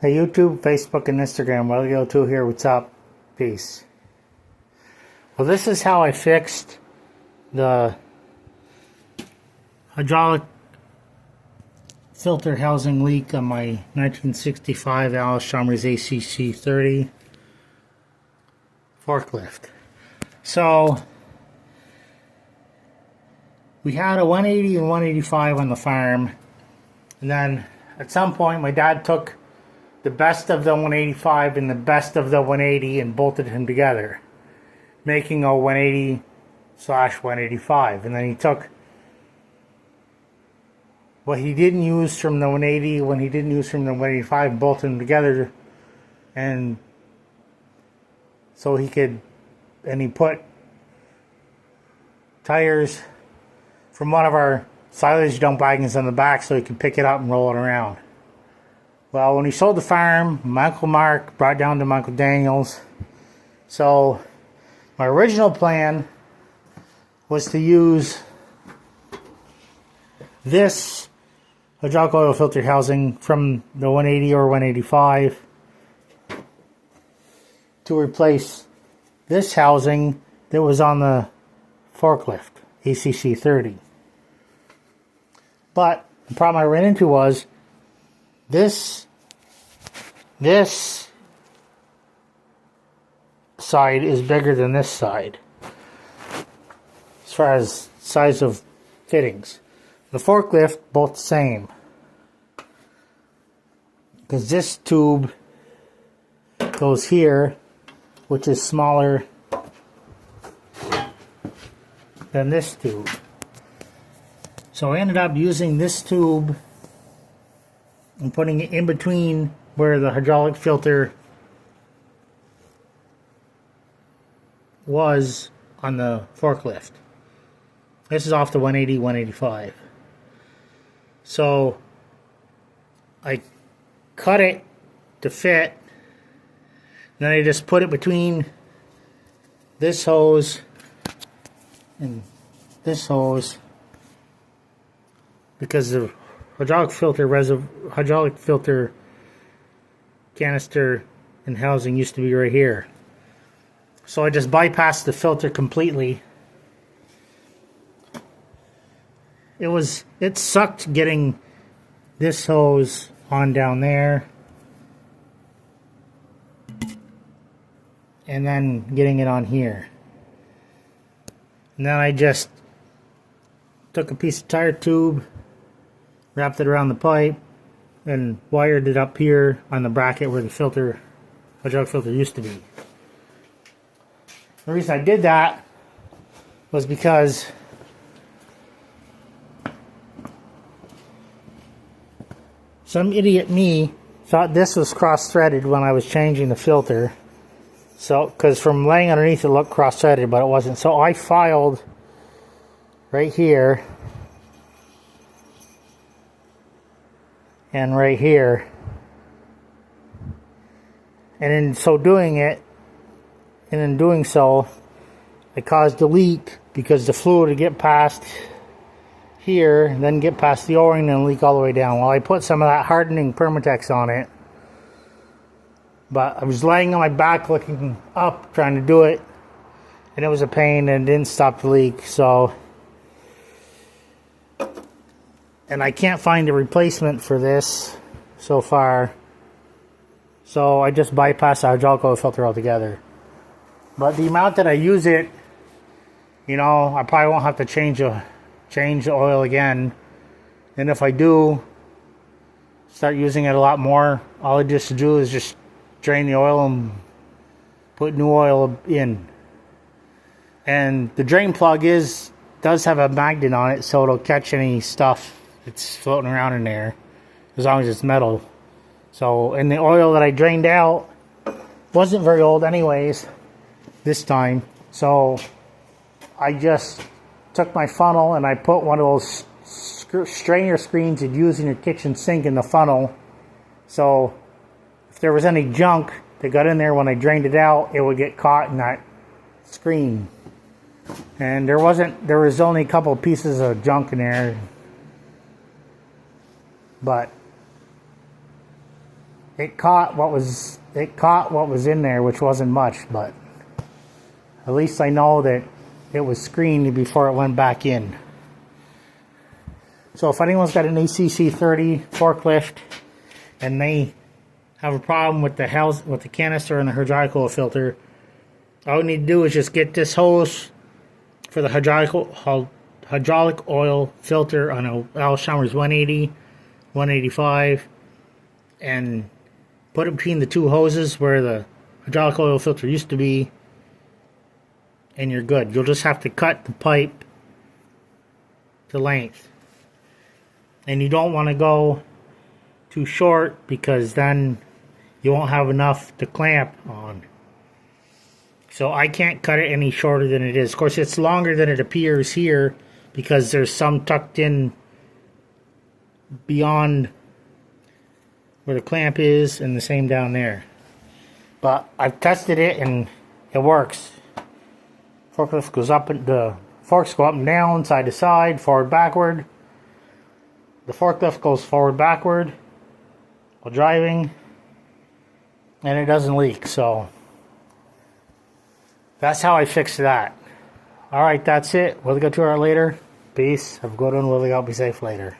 Hey YouTube, Facebook, and Instagram. Well, go to here. What's up? Peace. Well, this is how I fixed the hydraulic filter housing leak on my 1965 Alice Chalmers ACC 30 forklift. So we had a 180 and 185 on the farm, and then at some point my dad took the best of the 185 and the best of the 180 and bolted them together, making a 180/185. And then he took what he didn't use from the 180, when he didn't use from the 185, and bolted them together, and so he could, and he put tires from one of our silage dump wagons on the back so he could pick it up and roll it around. Well, when he sold the farm, my Uncle Mark brought down to my Uncle Daniel's. So my original plan was to use this hydraulic oil filter housing from the 180 or 185 to replace this housing that was on the forklift, ACC 30. But the problem I ran into was this side is bigger than this side as far as size of fittings. The forklift, both the same, because this tube goes here, which is smaller than this tube. So I ended up using this tube and putting it in between where the hydraulic filter was on the forklift. This is off the 180, 185. So I cut it to fit, then I just put it between this hose and this hose, because the hydraulic filter canister and housing used to be right here. So I just bypassed the filter completely. It sucked getting this hose on down there and then getting it on here. And then I just took a piece of tire tube, wrapped it around the pipe, and wired it up here on the bracket where the hydraulic filter used to be. The reason I did that was because some idiot me thought this was cross-threaded when I was changing the filter. So, because from laying underneath it looked cross-threaded, but it wasn't. So I filed right here and right here, and in doing so, I caused a leak because the fluid would get past here, and then get past the O-ring and leak all the way down. Well, I put some of that hardening Permatex on it, but I was laying on my back looking up trying to do it, and it was a pain and it didn't stop the leak. So, and I can't find a replacement for this so far, so I just bypassed the hydraulic oil filter altogether. But the amount that I use it, you know, I probably won't have to change the oil again. And if I do start using it a lot more, all I just do is just drain the oil and put new oil in. And the drain plug does have a magnet on it, so it'll catch any stuff that's floating around in there, as long as it's metal. So, and the oil that I drained out wasn't very old anyways this time. So I just took my funnel and I put one of those strainer screens you'd use in your kitchen sink in the funnel. So if there was any junk that got in there when I drained it out, it would get caught in that screen. And there was only a couple of pieces of junk in there. But it caught what was in there, which wasn't much, but at least I know that it was screened before it went back in. So if anyone's got an ACC 30 forklift and they have a problem with the canister and the hydraulic oil filter, all we need to do is just get this hose for the hydraulic oil filter on a Alshammers 180, 185, and put it between the two hoses where the hydraulic oil filter used to be, and you're good. You'll just have to cut the pipe to length. And you don't want to go too short because then you won't have enough to clamp on. So I can't cut it any shorter than it is. Of course, it's longer than it appears here because there's some tucked in beyond where the clamp is, and the same down there. But I've tested it and it works. Forklift goes up, and the forks go up and down, side to side, forward, backward. The forklift goes forward, backward while driving, and it doesn't leak. So that's how I fixed that. Alright, that's it. We'll go to our later. Peace. Have a good one. We'll be safe later.